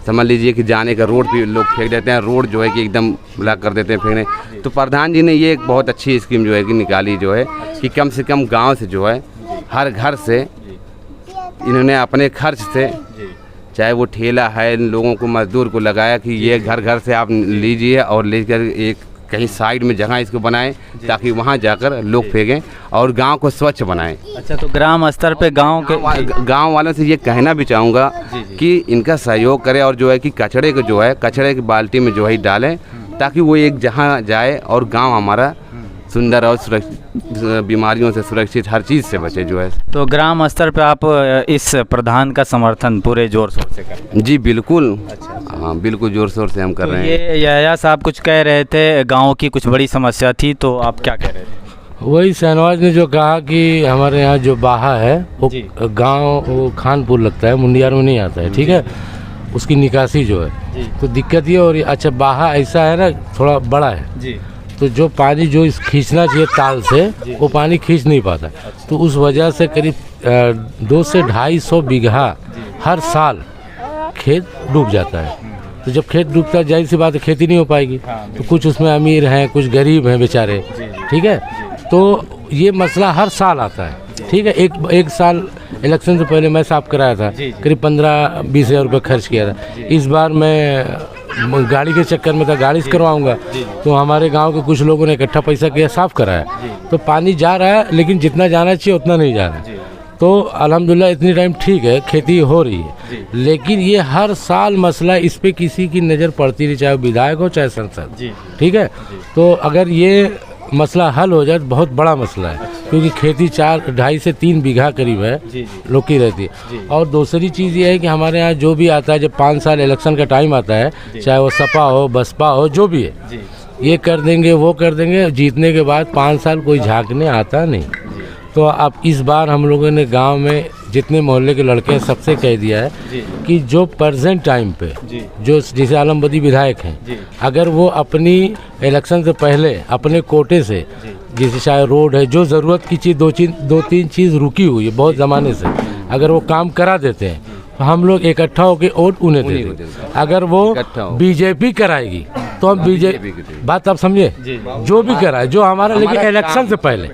समझ लीजिए कि जाने का रोड पे लोग फेंक देते हैं, रोड जो है कि एकदम ब्लॉक कर देते हैं फेंकने। तो प्रधान जी ने ये एक बहुत अच्छी स्कीम जो है कि निकाली, जो है कि कम से कम गांव से जो है हर घर से इन्होंने अपने खर्च से, चाहे वो ठेला है, लोगों को मजदूर को लगाया कि ये घर घर से आप लीजिए और लेकर एक कहीं साइड में जगह इसको बनाएं ताकि वहाँ जाकर लोग फेंकें और गांव को स्वच्छ बनाएं। अच्छा, तो ग्राम स्तर पे गांव वालों से ये कहना भी चाहूँगा कि इनका सहयोग करें, और जो है कि कचड़े को जो है कचड़े की बाल्टी में जो है डालें, ताकि वो एक जहाँ जाए और गांव हमारा सुंदर और बीमारियों से सुरक्षित, हर चीज़ से बचे जो है। तो ग्राम स्तर पे आप इस प्रधान का समर्थन पूरे जोर शोर से कर रहे हैं? जी बिल्कुल। अच्छा। हाँ, बिल्कुल जोर शोर से हम कर रहे हैं। ये याया साहब कुछ कह रहे थे, गांव की कुछ बड़ी समस्या थी, तो आप क्या कह रहे थे? वही शहनवाज ने जो कहा कि हमारे यहाँ जो बाहा है वो गांव, वो खानपुर लगता है, मुंडियार में नहीं आता है, ठीक है, उसकी निकासी जो है तो दिक्कत ये। और अच्छा, बाहा ऐसा है ना, थोड़ा बड़ा है जी, तो जो पानी जो इस खींचना चाहिए ताल से, वो पानी खींच नहीं पाता। तो उस वजह से करीब 200 से 250 बीघा हर साल खेत डूब जाता है। तो जब खेत डूबता है, जाहिर सी बात है खेती नहीं हो पाएगी। तो कुछ उसमें अमीर हैं, कुछ गरीब हैं बेचारे, ठीक है। तो ये मसला हर साल आता है, ठीक है। एक साल इलेक्शन से पहले मैं साफ कराया था, करीब 15-20 हज़ार रुपये खर्च किया था। इस बार मैं गाड़ी के चक्कर में था, गाड़ी से करवाऊंगा, तो हमारे गांव के कुछ लोगों ने इकट्ठा पैसा किया, साफ कराया। तो पानी जा रहा है, लेकिन जितना जाना चाहिए उतना नहीं जा रहा है। तो अल्हम्दुलिल्लाह इतनी टाइम ठीक है, खेती हो रही है, लेकिन ये हर साल मसला, इस पे किसी की नज़र पड़ती नहीं, चाहे विधायक हो चाहे संसद, ठीक है। तो अगर ये मसला हल हो जाए तो बहुत बड़ा मसला है। क्योंकि खेती 2.5 से 3 बीघा करीब है लोग की रहती है। और दूसरी चीज़ ये है कि हमारे यहाँ जो भी आता है, जब 5 साल इलेक्शन का टाइम आता है, चाहे वो सपा हो, बसपा हो, जो भी है, ये कर देंगे वो कर देंगे, जीतने के बाद 5 साल कोई झांकने आता नहीं। तो अब इस बार हम लोगों ने गांव में जितने मोहल्ले के लड़के हैं सबसे कह दिया है कि जो प्रेजेंट टाइम पे जो जैसे आलमबदी विधायक हैं, अगर वो अपनी इलेक्शन से पहले अपने कोटे से जैसे चाहे रोड है, जो ज़रूरत की चीज़ दो तीन चीज़ रुकी हुई है बहुत ज़माने से, अगर वो काम करा देते हैं तो हम लोग इकट्ठा होकर वोट उन्हें दे देंगे। अगर वो बीजेपी कराएगी तो हम बीजेपी, बात आप समझे, जो भी कराए जो हमारा, लेकिन इलेक्शन से पहले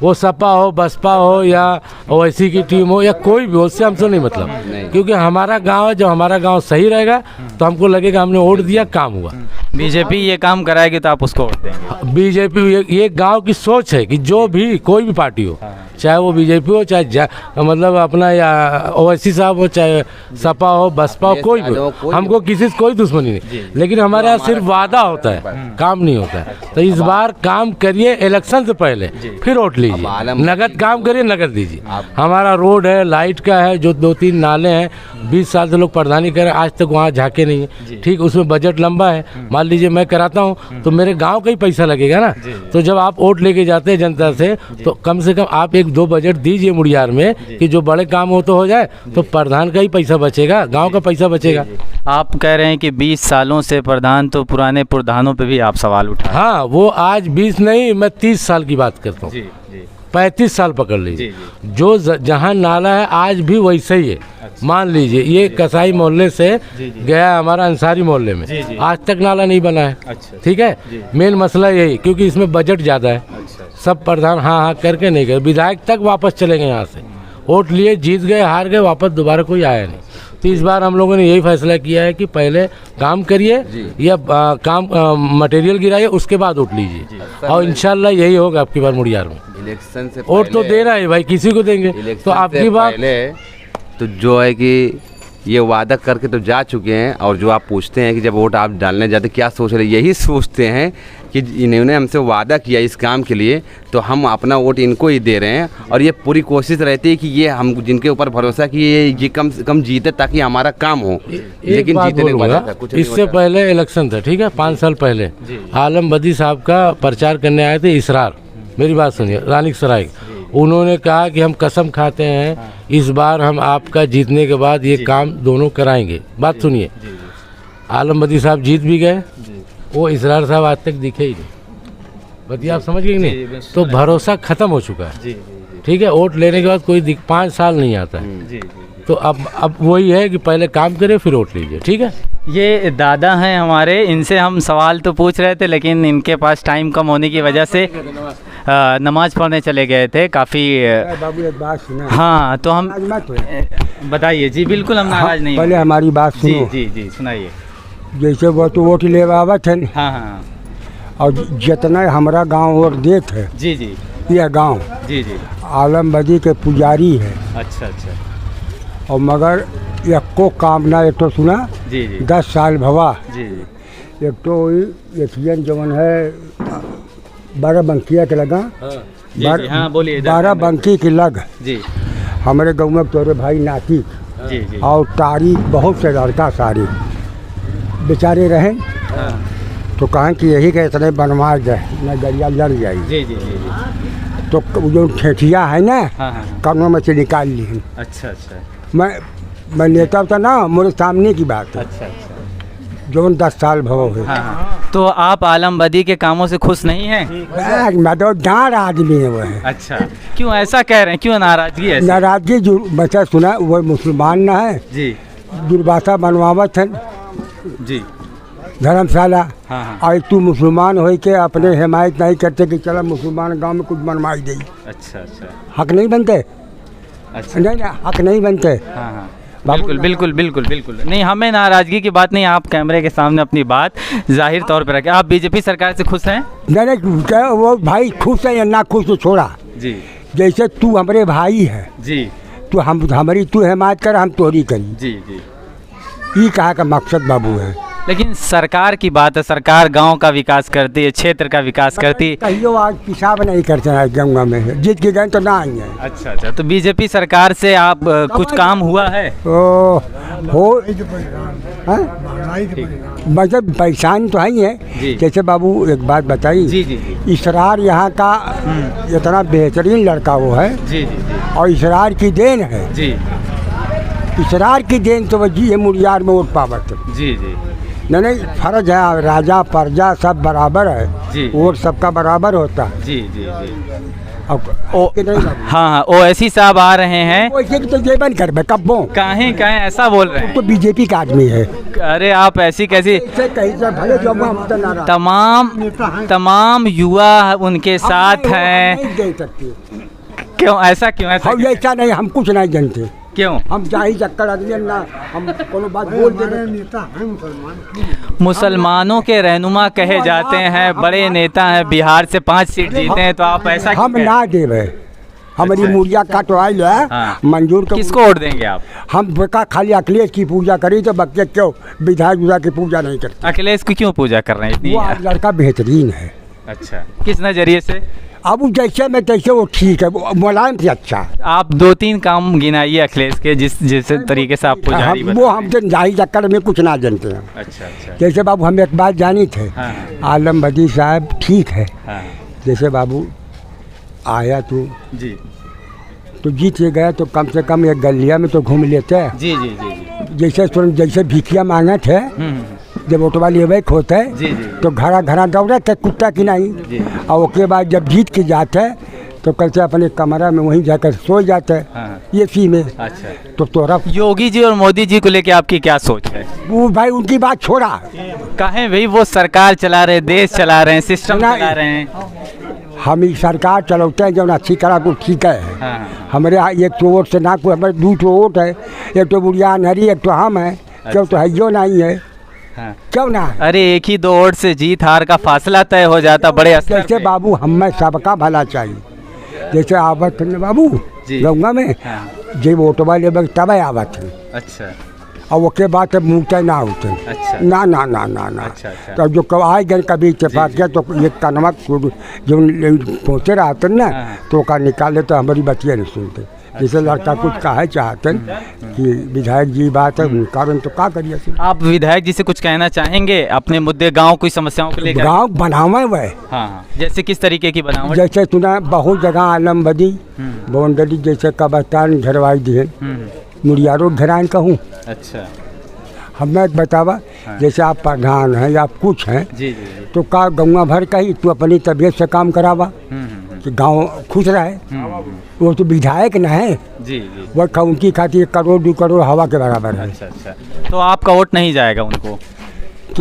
वो सपा हो, बसपा हो या ओवैसी की टीम हो या कोई भी हो, उससे हमसे नहीं मतलब, क्योंकि हमारा गांव है, जब हमारा गांव सही रहेगा तो हमको लगेगा हमने वोट दिया, काम हुआ। बीजेपी ये काम कराएगी तो आप उसको वोट देंगे? बीजेपी ये गांव की सोच है कि जो भी कोई भी पार्टी हो, चाहे वो बीजेपी हो, चाहे मतलब अपना या ओवैसी साहब हो, चाहे सपा हो, बसपा हो, कोई भी हो, हमको किसी से कोई दुश्मनी नहीं, लेकिन हमारे यहाँ सिर्फ वादा होता है, काम नहीं होता है। तो इस बार काम करिए इलेक्शन से पहले, फिर वोट लीजिए, नगद काम करिए, नगद दीजिए। हमारा रोड है, लाइट का है, जो 2-3 नाले हैं, 20 साल से लोग प्रधानी करें, आज तक वहाँ झाके नहीं है, ठीक, उसमें बजट लंबा है। मान लीजिए मैं कराता हूँ तो मेरे गांव का ही पैसा लगेगा ना, तो जब आप वोट लेके जाते हैं जनता से तो कम से कम आप 1-2 बजट दीजिए मुड़ियार में कि जो बड़े काम हो तो हो जाए, तो प्रधान का ही पैसा बचेगा, गांव का पैसा बचेगा। आप कह रहे हैं कि 20 सालों से प्रधान, तो पुराने प्रधानों पे भी आप सवाल उठा? हाँ, वो आज 20 नहीं, मैं 30 साल की बात करता हूँ, 35 साल पकड़ लीजिए, जो जहाँ नाला है आज भी वैसे ही है। मान लीजिए ये कसाई मोहल्ले से गया हमारा अंसारी मोहल्ले में, आज तक नाला नहीं बना है। ठीक है, मेन मसला यही, क्योंकि इसमें बजट ज़्यादा है, सब प्रधान हाँ हाँ करके नहीं गए, विधायक तक वापस चले गए यहाँ से, वोट लिए, जीत गए, हार गए, वापस दोबारा कोई आया नहीं। तो इस बार हम लोगों ने यही फैसला किया है कि पहले काम करिए या काम मटेरियल गिराइए, उसके बाद वोट लीजिए, और इंशाल्लाह यही होगा आपकी बार मुड़ियार में। इलेक्शन से वोट तो दे रहा है भाई, किसी को देंगे, तो आपकी बात तो जो है कि ये वादा करके तो जा चुके हैं, और जो आप पूछते हैं कि जब वोट आप डालने जाते क्या सोच रहे, यही सोचते हैं कि इन्होंने हमसे वादा किया इस काम के लिए, तो हम अपना वोट इनको ही दे रहे हैं, और ये पूरी कोशिश रहती है कि ये हम जिनके ऊपर भरोसा कि ये कम से कम जीते ताकि हमारा काम हो, लेकिन जीते नहीं वाला कुछ। इससे पहले इलेक्शन था, ठीक है, 5 साल पहले आलमबदी साहब का प्रचार करने आए थे इसरार, मेरी बात सुनिए, रानी सराय, उन्होंने कहा कि हम कसम खाते हैं इस बार हम आपका जीतने के बाद ये काम दोनों कराएंगे। बात सुनिए, आलमबदी साहब जीत भी गए, वो इसरार साहब आज तक दिखे ही नहीं। बताइए, आप समझ गए कि नहीं? तो भरोसा खत्म हो चुका है, ठीक है, वोट लेने के बाद कोई 5 साल नहीं आता है, तो अब वही है कि पहले काम करें फिर वोट लीजिए, ठीक है। ये दादा हैं हमारे, इनसे हम सवाल तो पूछ रहे थे, लेकिन इनके पास टाइम कम होने की वजह से नमाज पढ़ने चले गए थे काफ़ी। बाबू एक बात सुना, हाँ, तो हम बताइए जी, बिल्कुल हम नाराज नहीं, पहले हमारी बात सुनो। जी जी जी, सुनाइए। जैसे वो तो वोट ले आवत है, हाँ हाँ, और जितना हमारा गांव वोट देत है, जी जी, यह गांव जी जी, आलमबदी के पुजारी है। अच्छा अच्छा, और मगर एक को काम ना, एक तो सुना जी जी, 10 साल भवा, जी जी, एक तो एशियन जवन है 12 बंकिया के लगा, हाँ बोलिए, 12 बंकी के लग जी, हमारे गाँव में तोरे भाई नाती जी जी, और तारी बहुत से लड़का सारी बेचारे रहें, तो कहें कि यही के इतने बनवा जाए न गरिया लड़ जाए, जी जी जी, तो जो ठेठिया है ना, हाँ हाँ, कानों में से निकाल ली। अच्छा अच्छा, मैं नेता था ना, मेरे सामने की बात है, अच्छा अच्छा, जो 10 साल भव है। हाँ, तो आप आलमबदी के कामों से खुश नहीं हैं? मैं तो डांड आदमी है वो है। अच्छा, क्यों ऐसा कह रहे हैं, क्यों नाराजगी है? नाराजगी जो बच्चा सुना वो मुसलमान ना है जी, दुर्भाषा बनवावत है जी, धर्मशाला, हाँ हाँ, और तू मुसलमान हो के अपने हिमायत नहीं करते कि चला मुसलमान गांव में कुछ बनवाई दे, अच्छा अच्छा, हक नहीं बनते, अच्छा, नहीं ना, हक नहीं बनते। हाँ हाँ, बिल्कुल बिल्कुल बिल्कुल बिल्कुल नहीं, हमें नाराज़गी की बात नहीं, आप कैमरे के सामने अपनी बात जाहिर तौर पर रखें। आप बीजेपी सरकार से खुश हैं? नहीं, वो भाई खुश है या ना खुश, छोड़ा जी, जैसे तू हमारे भाई है जी, तो हमारी तू हिमायत कर, हम तोरी करी, जी जी, ये कहा का मकसद बाबू है। लेकिन सरकार की बात है, सरकार गांव का विकास करती है, क्षेत्र का विकास करती है। कहियो आज पेशाब नहीं करते हैं गंगा में, जीत के गए तो ना आएंगे। अच्छा अच्छा, तो बीजेपी सरकार से आप कुछ काम हुआ है? ओ हो मतलब परेशान तो ही है। जैसे बाबू एक बात बताइए, जी जी जी इसरार यहाँ का इतना बेहतरीन लड़का वो है जी जी और इसरार की देन है। जी इसरार की देन तो वही है मुड़ियार में वोट पावत। जी जी नहीं फर्ज है, राजा प्रजा सब बराबर है, वोट सबका बराबर होता है। जी जी जी। हाँ हाँ, ओवैसी साहब आ रहे हैं। वैसे तो जेबन कर बे कब्बो काहे ऐसा बोल रहे हैं? तो बीजेपी का आदमी है। अरे आप ऐसी कैसी, भले जो तमाम युवा उनके साथ हैं। क्यों ऐसा, क्यों ऐसा? ऐसा नहीं, हम कुछ नहीं जानते। क्यों? हम जाही चक्कर आदमी ना, हम कोनो बात बोल दे। मुसलमानों के रहनुमा कहे जाते हैं, बड़े नेता हैं, बिहार से 5 सीट जीते हैं, तो आप ऐसा हम ना देवे। हमारी मुड़िया कटवाई है मंजूर। किसको वोट देंगे आप? हम बेका खाली अखिलेश की पूजा करी तो बच्चे क्यों विधायक की पूजा नहीं करते? अखिलेश की क्यों पूजा कर रहे हैं? वो लड़का बेहतरीन है। अच्छा, किस नजरिए से? अब जैसे में तैसे वो ठीक है, मुलायम से अच्छा। आप 2-3 काम गिनाइए अखिलेश के, जिस तरीके से आप पुजारी वो हम जाही चक्कर में कुछ ना जानते हैं। अच्छा अच्छा। जैसे बाबू हम एक बात जानी थे, आलम बदी साहब ठीक है। जैसे बाबू आया तू जी तो जीत के गया तो कम से कम एक गलिया में तो घूम लेते हैं। जी जी जी। जैसे भिखिया मांगे थे, जब ऑटो वाली अवैक होते है तो घरा दौड़े थे कुत्ता की नहीं, और उसके बाद जब जीत के जाते तो कल से अपने कमरा में वहीं जाकर सो जाते हैं। ये सी में। अच्छा, तो तोरा योगी जी और मोदी जी को लेके आपकी क्या सोच है? वो भाई उनकी बात छोड़ा, कहें भाई वो सरकार चला रहे, देश चला रहे हैं, सिस्टम चला रहे हैं। हम ही सरकार चलाते हैं जो अच्छी करा को ठीक है। हमारे यहाँ एक तो वोट से ना कोई, हमारे 2 वोट है, एक तो बुढ़िया नहरी, एक तो हम है। क्यों तो है जो नहीं है। क्यों ना? अरे एक ही 2 वोट से जीत हार का फासला तय हो जाता बड़े अस्तर जैसे बाबू हमें सबका भला चाहिए। जैसे आवत है बाबू गंगा में जे वोट वाले तब आवत है। अच्छा, और उसके बाद मुँहते ना होते। अच्छा। ना ना ना ना ना। अच्छा, अच्छा। तो जो कब आए गए कभी इतफाक किया तो ये कनवा जो पहुँचे रहते ना तो का निकाले तो हमारी बतिया नहीं सुनते। जैसे लड़का कुछ कहे चाहते कि विधायक जी बात है कारण तो क्या करिए। आप विधायक जी से कुछ कहना चाहेंगे अपने मुद्दे, गांव की समस्याओं को लेकर? गांव बनावे हुए। हाँ, जैसे किस तरीके की बनावट? जैसे सुना बहुत जगह आलम बदी बाउंड्री जैसे कब्रस्तान घेरवाई दिए, मुड़ियारों घेरान कहूँ। अच्छा, हमें बतावा जैसे आप प्रधान हैं या आप कुछ हैं जी जी, तो का गंगा भर का ही तू अपनी तबीयत से काम करावा कि गांव खुश रहे। वो तो विधायक न है जी जी, वो उनकी खातिर 1 करोड़ 2 करोड़ हवा के बराबर है। अच्छा अच्छा, तो आपका वोट नहीं जाएगा उनको,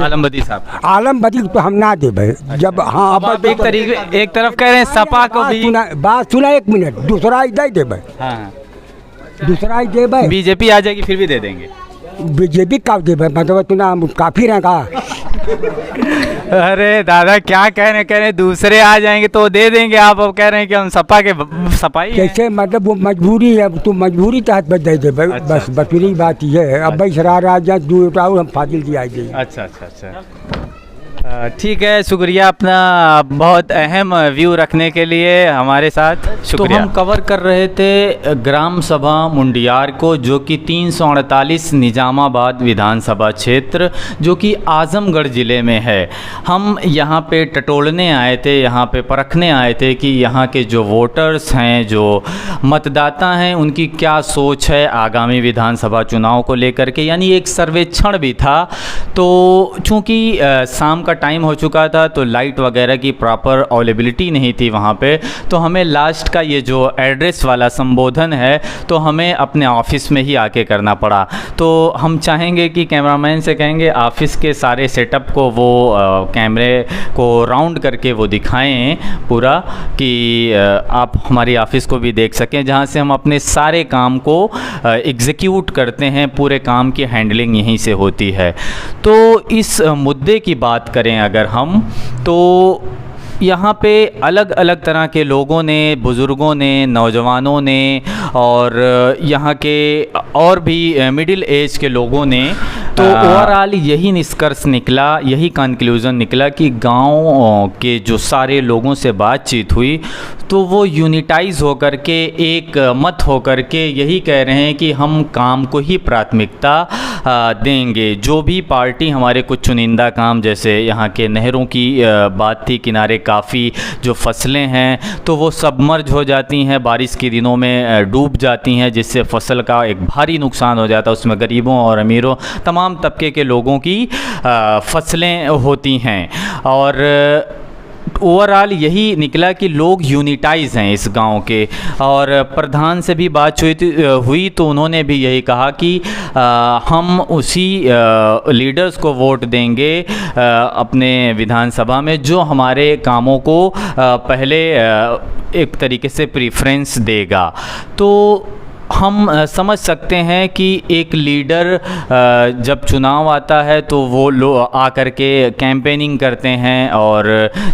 आलम बदी साहब? आलम बदी तो हम ना देवे। जब हाँ अब आप एक तरफ कह रहे हैं सपा को भी। बात सुना 1 मिनट, दूसरा ही देवे। हाँ, दूसरा ही देवे। बीजेपी आ जाएगी फिर भी दे देंगे? बीजेपी का देवे मतलब तू ना काफी रहेगा। अरे दादा क्या कह रहे हैं दूसरे आ जाएंगे तो दे देंगे, आप अब कह रहे हैं कि हम सपा के सपाई कैसे? मतलब वो मजबूरी है, तो मजबूरी तहत दे दे। बस बतूरी बात ये है। अब भाई सरार आ जाए 2 उठाओ हम फाजिल की आई गई। अच्छा अच्छा अच्छा, ठीक है, शुक्रिया अपना बहुत अहम व्यू रखने के लिए हमारे साथ, शुक्रिया। तो हम कवर कर रहे थे ग्राम सभा मुंडियार को, जो कि 348 निजामाबाद विधानसभा क्षेत्र, जो कि आजमगढ़ ज़िले में है। हम यहाँ पे टटोलने आए थे, यहाँ पे परखने आए थे कि यहाँ के जो वोटर्स हैं, जो मतदाता हैं, उनकी क्या सोच है आगामी विधानसभा चुनाव को लेकर के। यानी एक सर्वेक्षण भी था। तो चूँकि शाम का टाइम हो चुका था तो लाइट वगैरह की प्रॉपर अवेलेबिलिटी नहीं थी वहाँ पे, तो हमें लास्ट का ये जो एड्रेस वाला संबोधन है तो हमें अपने ऑफिस में ही आके करना पड़ा। तो हम चाहेंगे कि कैमरामैन से कहेंगे ऑफिस के सारे सेटअप को वो कैमरे को राउंड करके वो दिखाएं पूरा, कि आप हमारी ऑफिस को भी देख सकें, जहाँ से हम अपने सारे काम को एग्जीक्यूट करते हैं। पूरे काम की हैंडलिंग यहीं से होती है। तो इस मुद्दे की बात करें अगर हम, तो यहाँ पे अलग अलग तरह के लोगों ने, बुज़ुर्गों ने, नौजवानों ने और यहाँ के और भी मिडिल एज के लोगों ने तो ओवरऑल यही निष्कर्ष निकला, यही कंक्लूज़न निकला कि गांव के जो सारे लोगों से बातचीत हुई तो वो यूनिटाइज होकर के एक मत होकर के यही कह रहे हैं कि हम काम को ही प्राथमिकता देंगे। जो भी पार्टी हमारे कुछ चुनिंदा काम, जैसे यहाँ के नहरों की बात थी, किनारे काफ़ी जो फसलें हैं तो वो सबमर्ज हो जाती हैं, बारिश के दिनों में डूब जाती हैं, जिससे फसल का एक भारी नुकसान हो जाता है। उसमें गरीबों और अमीरों तमाम तबके के लोगों की फसलें होती हैं। और ओवरऑल यही निकला कि लोग यूनिटाइज हैं इस गांव के। और प्रधान से भी बात हुई तो उन्होंने भी यही कहा कि हम उसी लीडर्स को वोट देंगे अपने विधानसभा में जो हमारे कामों को पहले एक तरीके से प्रेफरेंस देगा। तो हम समझ सकते हैं कि एक लीडर जब चुनाव आता है तो वो लोग आकर के कैंपेनिंग करते हैं और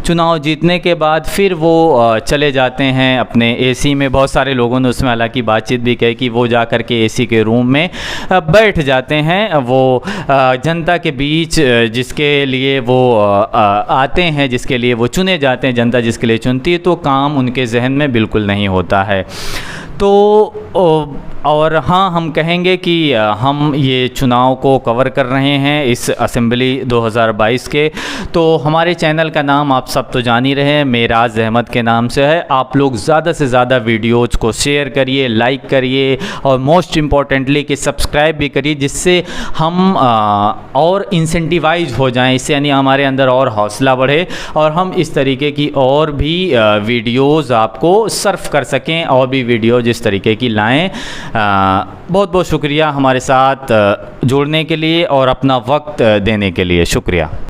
चुनाव जीतने के बाद फिर वो चले जाते हैं अपने एसी में। बहुत सारे लोगों ने उसमें हालांकि बातचीत भी कही कि वो जा कर के एसी के रूम में बैठ जाते हैं, वो जनता के बीच जिसके लिए वो आते हैं, जिसके लिए वो चुने जाते हैं, जनता जिसके लिए चुनती है, तो काम उनके जहन में बिल्कुल नहीं होता है। तो और हाँ, हम कहेंगे कि हम ये चुनाव को कवर कर रहे हैं इस असेंबली 2022 के। तो हमारे चैनल का नाम आप सब तो जान ही रहे हैं, मेराज अहमद के नाम से है। आप लोग ज़्यादा से ज़्यादा वीडियोज़ को शेयर करिए, लाइक करिए और मोस्ट इम्पॉर्टेंटली कि सब्सक्राइब भी करिए, जिससे हम और इंसेंटिवाइज हो जाएं, इससे यानी हमारे अंदर और हौसला बढ़े और हम इस तरीके की और भी वीडियोज़ आपको सर्व कर सकें, और भी वीडियो जिस तरीके की लाएँ। बहुत बहुत शुक्रिया हमारे साथ जुड़ने के लिए और अपना वक्त देने के लिए। शुक्रिया।